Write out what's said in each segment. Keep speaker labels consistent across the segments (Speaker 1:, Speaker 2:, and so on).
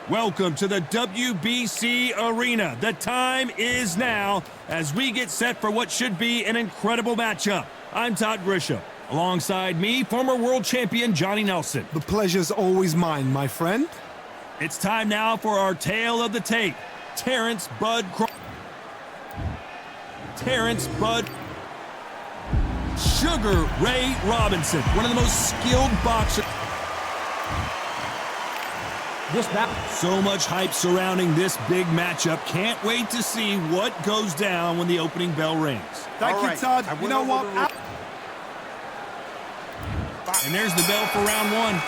Speaker 1: Welcome to the WBC Arena. The time is now as we get set for what should be an incredible matchup. I'm Todd Grisham. Alongside me, former world champion Johnny Nelson.
Speaker 2: The pleasure's always mine, my friend.
Speaker 1: It's time now for our tale of the tape. Terrance Sugar Ray Robinson, one of the most skilled boxers. So much hype surrounding this big matchup. Can't wait to see what goes down when the opening bell rings.
Speaker 2: Thank you, Todd. You know what?
Speaker 1: And there's the bell for round one.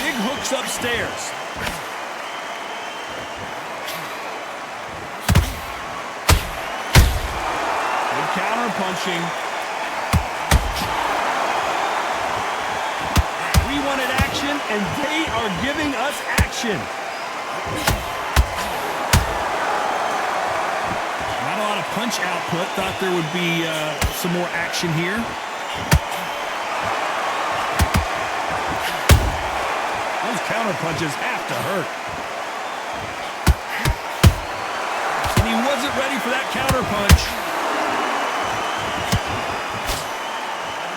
Speaker 1: Big hooks upstairs. Good counter punching. We wanted action, and they are giving us action. Not a lot of punch output. Thought there would be some more action here. Those counter punches have to hurt. And he wasn't ready for that counter punch.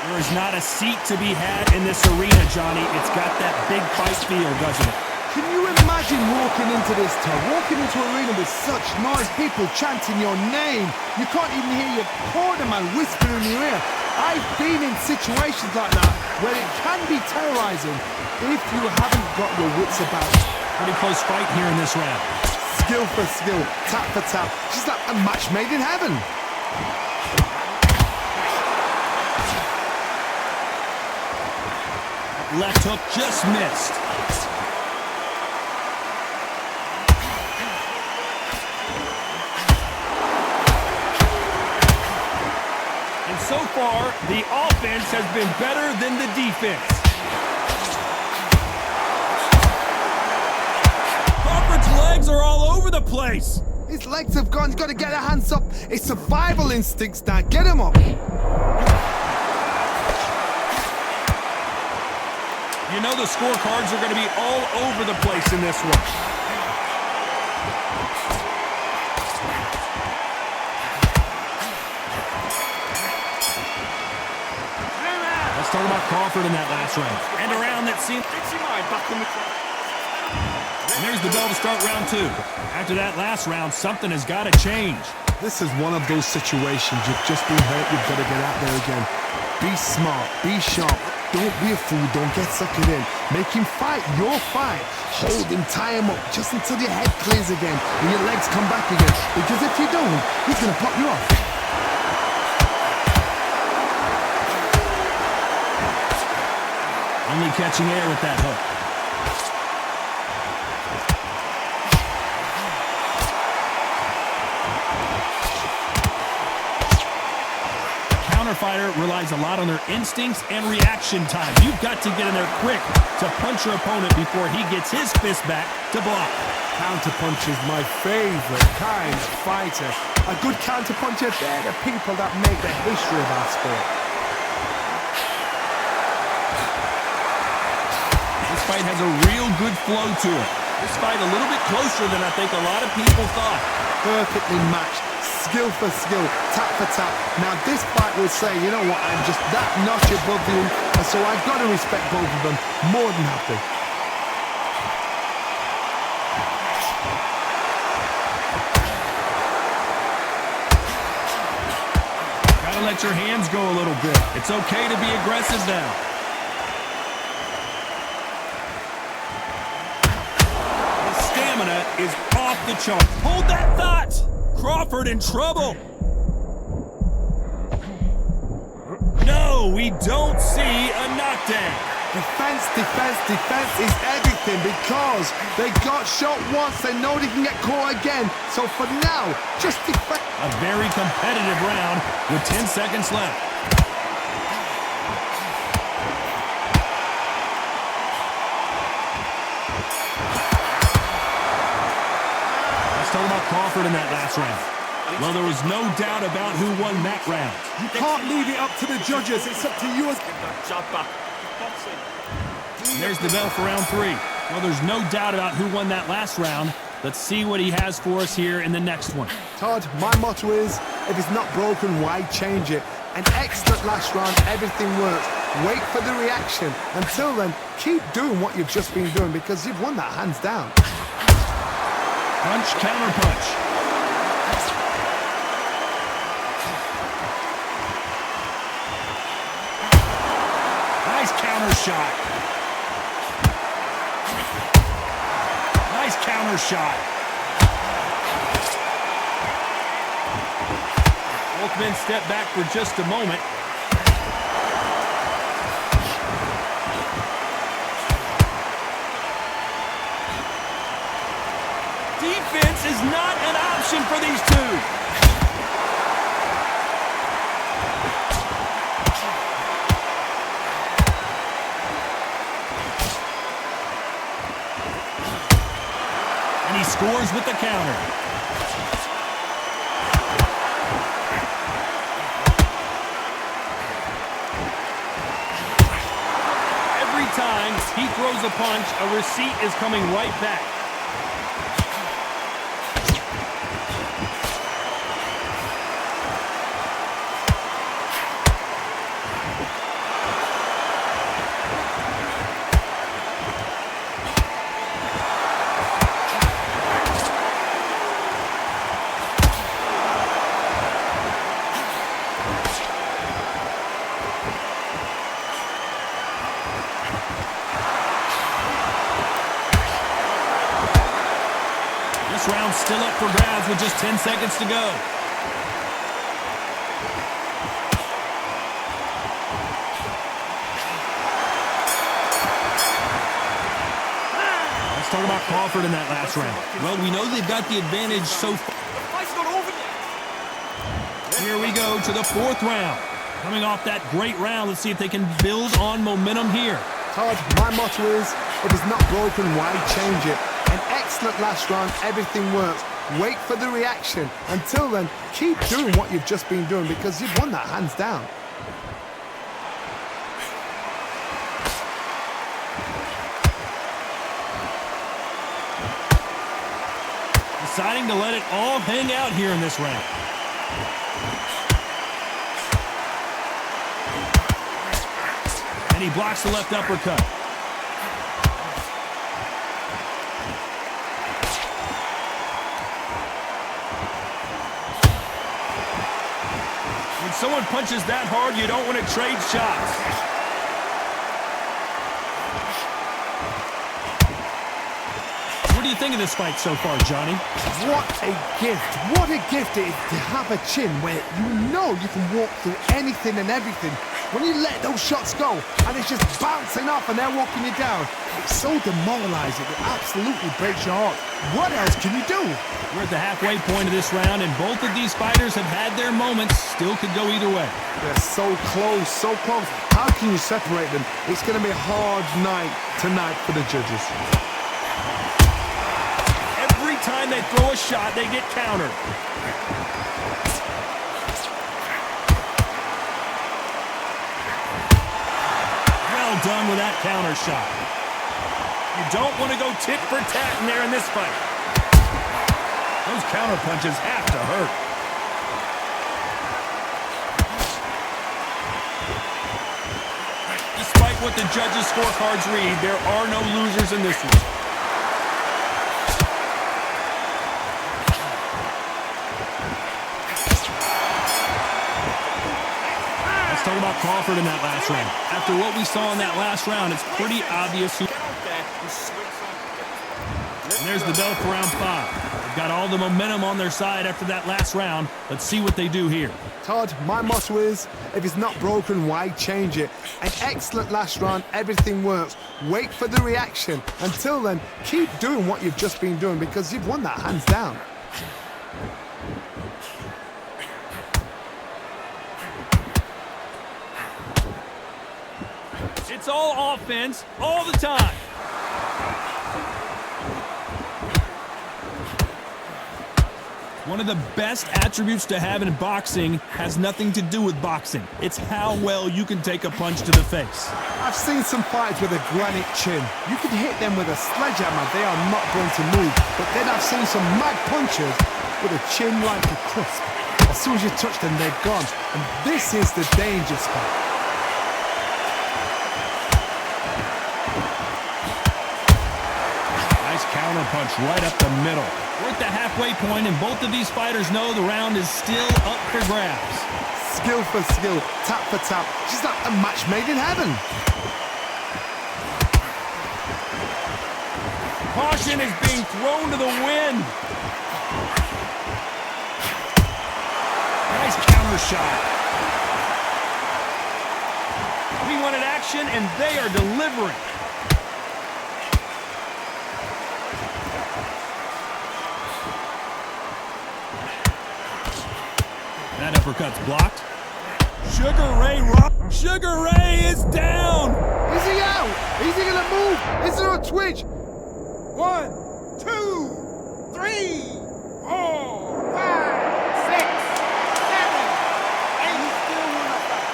Speaker 1: There is not a seat to be had in this arena, Johnny. It's got that big fight feel, doesn't it?
Speaker 2: Can you imagine walking into this town, walking into an arena with such noise, people chanting your name? You can't even hear your corner man whisper in your ear. I've been in situations like that where it can be terrorizing if you haven't got your wits about.
Speaker 1: Pretty close fight here in this round.
Speaker 2: Skill for skill, tap for tap, just like a match made in heaven.
Speaker 1: Left hook just missed. And so far, the offense has been better than the defense. Crawford's legs are all over the place.
Speaker 2: His legs have gone, he's got to get their hands up. It's survival instincts now, get him up.
Speaker 1: You know the scorecards are going to be all over the place in this one. Let's talk about Crawford in that last round. And around that seemed... And there's the bell to start round two. After that last round, something has got to change.
Speaker 2: This is one of those situations. You've just been hurt, you've got to get out there again. Be smart, be sharp. Don't be a fool, don't get suckered in. Make him fight your fight. Hold him, tie him up, just until your head clears again and your legs come back again. Because if you don't, he's going to pop you off.
Speaker 1: Only catching air with that hook. Fighter relies a lot on their instincts and reaction time. You've got to get in there quick to punch your opponent before he gets his fist back to block.
Speaker 2: Counterpunch is my favorite kind of fighter. A good counterpuncher, they're the people that make the history of our sport.
Speaker 1: This fight has a real good flow to it. This fight a little bit closer than I think a lot of people thought.
Speaker 2: Perfectly matched. Skill for skill, tap for tap. Now this fight will say, you know what, I'm just that notch above you, and so I've got to respect both of them. More than happy.
Speaker 1: Gotta let your hands go a little bit. It's okay to be aggressive now. The stamina is off the chart. Hold that thought! Crawford in trouble. No, we don't see a knockdown.
Speaker 2: Defense, defense, defense is everything because they got shot once. They know they can get caught again. So for now, just defend.
Speaker 1: A very competitive round with 10 seconds left. Let's talk about Crawford in that last round. Well, there was no doubt about who won that round.
Speaker 2: You can't leave it up to the judges. It's up to you as...
Speaker 3: Get that jab back. Boxing.
Speaker 1: And there's the bell for round 3. Well, there's no doubt about who won that last round. Let's see what he has for us here in the next one.
Speaker 2: Todd, my motto is, if it's not broken, why change it? An excellent last round, everything works. Wait for the reaction. Until then, keep doing what you've just been doing because you've won that hands down.
Speaker 1: Punch, counter punch. Nice counter shot. Nice counter shot. Both men step back for just a moment. Defense is not an option for these two. And he scores with the counter. Every time he throws a punch, a receipt is coming right back. This round's still up for grabs with just 10 seconds to go. Let's talk about Crawford in that last round. Well, we know they've got the advantage so far. Here we go to the 4th round. Coming off that great round, let's see if they can build on momentum here.
Speaker 2: Todd, my motto is, if it's not broken, why change it? An excellent last round, everything works. Wait for the reaction. Until then, keep doing what you've just been doing because you've won that hands down.
Speaker 1: Deciding to let it all hang out here in this round. And he blocks the left uppercut. When someone punches that hard, you don't want to trade shots. What do you think of this fight so far, Johnny?
Speaker 2: What a gift. What a gift it is to have a chin where you know you can walk through anything and everything. When you let those shots go and it's just bouncing off and they're walking you down, it's so demoralizing. It absolutely breaks your heart. What else can you do?
Speaker 1: We're at the halfway point of this round, and both of these fighters have had their moments. Still could go either way.
Speaker 2: They're so close, so close. How can you separate them? It's going to be a hard night tonight for the judges.
Speaker 1: Every time they throw a shot, they get countered. Well done with that counter shot. You don't want to go tit for tat in there in this fight. Those counter punches have to hurt. Despite what the judges' scorecards read, there are no losers in this one. Let's talk about Crawford in that last round. After what we saw in that last round, it's pretty obvious who... And there's the bell for round 5. They've got all the momentum on their side after that last round. Let's see what they do here.
Speaker 2: Todd, my motto is, if it's not broken, why change it? An excellent last round, everything works. Wait for the reaction. Until then, keep doing what you've just been doing because you've won that hands down.
Speaker 1: It's all offense, all the time. One of the best attributes to have in boxing has nothing to do with boxing. It's how well you can take a punch to the face.
Speaker 2: I've seen some fighters with a granite chin. You can hit them with a sledgehammer, they are not going to move. But then I've seen some mad punchers with a chin like a crisp. As soon as you touch them, they're gone. And this is the danger spot.
Speaker 1: Nice counter punch right up the middle. We're at the halfway point, and both of these fighters know the round is still up for grabs.
Speaker 2: Skill for skill, tap for tap. She's like a match made in heaven.
Speaker 1: Caution is being thrown to the wind. Nice counter shot. We wanted action, and they are delivering. That uppercut's blocked. Sugar Ray is down.
Speaker 2: Is he out? Is he gonna move? Is there a twitch?
Speaker 3: 1, 2, 3, 4, 5, 6, 7, 8. He's still in the fight.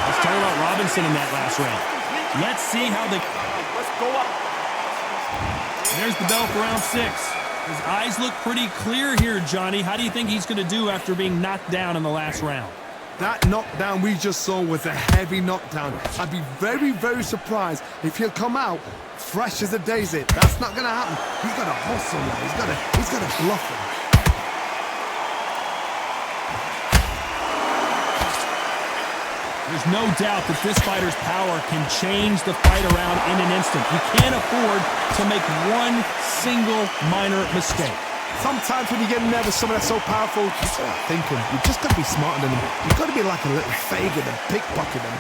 Speaker 1: Let's talk about Robinson in that last round. Let's see how the...
Speaker 3: Let's go up.
Speaker 1: There's the bell for round 6. His eyes look pretty clear here, Johnny. How do you think he's going to do after being knocked down in the last round?
Speaker 2: That knockdown we just saw was a heavy knockdown. I'd be very, very surprised if he'll come out fresh as a daisy. That's not going to happen. He's got to hustle now. He's got to bluff him.
Speaker 1: There's no doubt that this fighter's power can change the fight around in an instant. You can't afford to make one single minor mistake.
Speaker 2: Sometimes when you get nervous, someone that's so powerful, you start thinking. You've just got to be smarter than them. You've got to be like a little faggot and pickpocket them.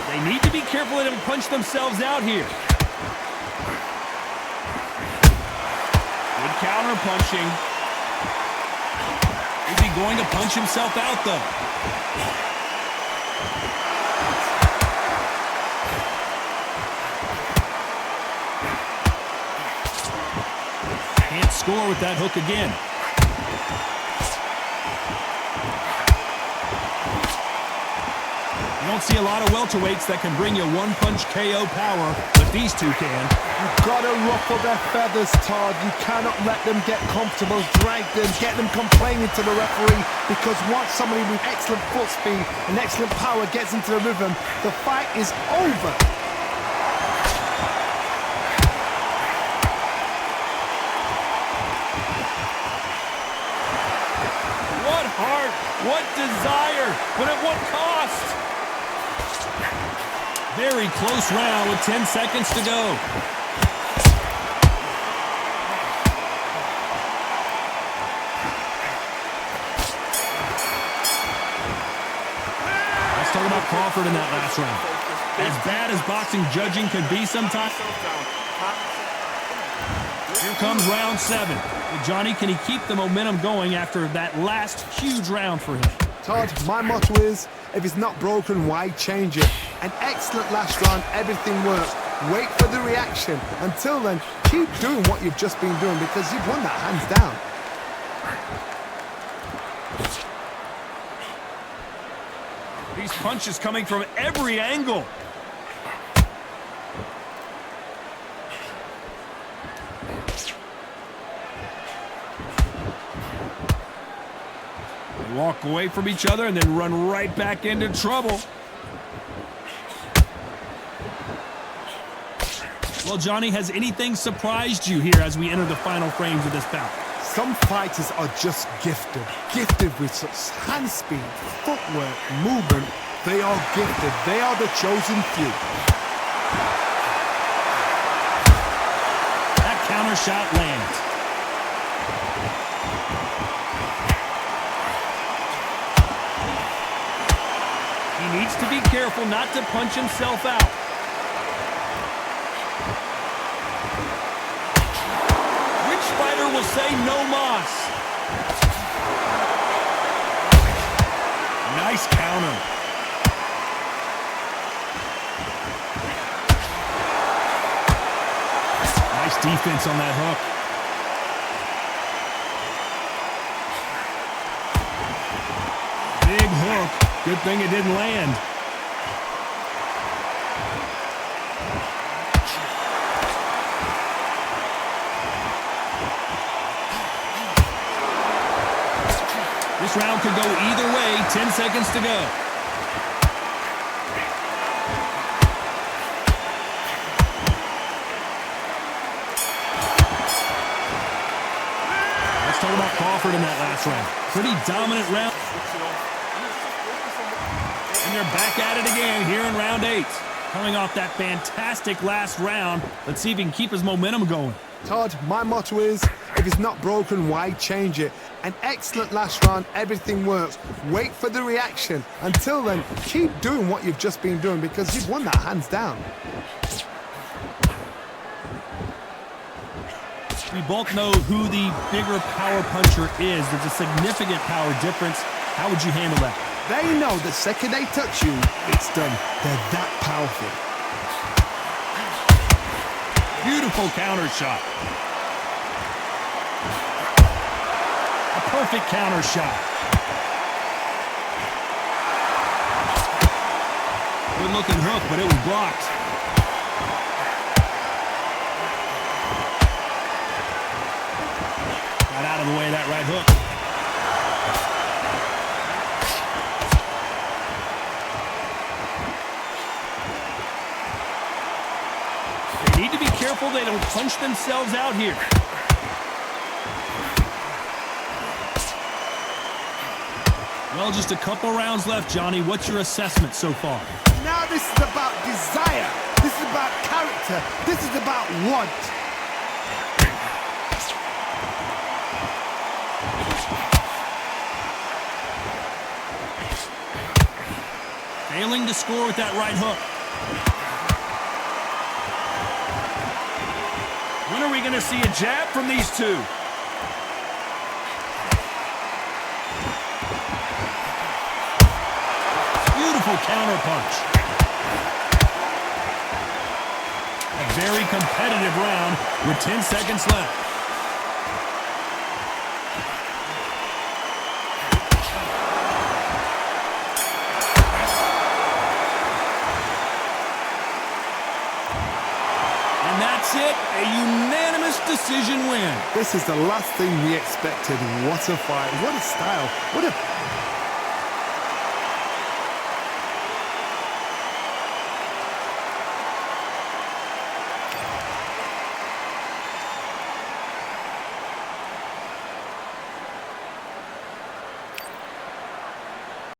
Speaker 1: They need to be careful they don't punch themselves out here. Good counter punching. Is he going to punch himself out, though? Can't score with that hook again. You don't see a lot of welterweights that can bring you one-punch KO power, but these two can.
Speaker 2: You've got to ruffle their feathers, Todd. You cannot let them get comfortable, drag them, get them complaining to the referee, because once somebody with excellent foot speed and excellent power gets into the rhythm, the fight is over.
Speaker 1: What heart, what desire, but at what cost? Very close round with 10 seconds to go. Let's talk about Crawford in that last round. As bad as boxing judging can be sometimes. Here comes round 7. Well, Johnny, can he keep the momentum going after that last huge round for him?
Speaker 2: Todd, my motto is, if it's not broken, why change it? An excellent last round, everything works. Wait for the reaction. Until then, keep doing what you've just been doing, because you've won that hands down.
Speaker 1: These punches coming from every angle. They walk away from each other and then run right back into trouble. Well, Johnny, has anything surprised you here as we enter the final frames of this bout?
Speaker 2: Some fighters are just gifted. Gifted with such hand speed, footwork, movement. They are gifted. They are the chosen few.
Speaker 1: That counter shot lands. He needs to be careful not to punch himself out. Which fighter promoter will say no mas. Nice counter. Nice defense on that hook. Big hook. Good thing it didn't land. This round could go either way. 10 seconds to go. Let's talk about Crawford in that last round. Pretty dominant round. And they're back at it again here in round 8. Coming off that fantastic last round. Let's see if he can keep his momentum going.
Speaker 2: Todd, my motto is, if it's not broken, why change it? An excellent last round, everything works. Wait for the reaction. Until then, keep doing what you've just been doing because you've won that hands down.
Speaker 1: We both know who the bigger power puncher is. There's a significant power difference. How would you handle that?
Speaker 2: They know the second they touch you, it's done. They're that powerful.
Speaker 1: Beautiful counter shot. A perfect counter shot. Good looking hook, but it was blocked. Got out of the way of that right hook. They need to be careful they don't punch themselves out here. Well, just a couple rounds left, Johnny. What's your assessment so far?
Speaker 2: Now this is about desire. This is about character. This is about want.
Speaker 1: Failing to score with that right hook. When are we going to see a jab from these two? Beautiful counter punch. A very competitive round with 10 seconds left. And that's it, a unanimous decision win.
Speaker 2: This is the last thing we expected. What a fight. What a style. What a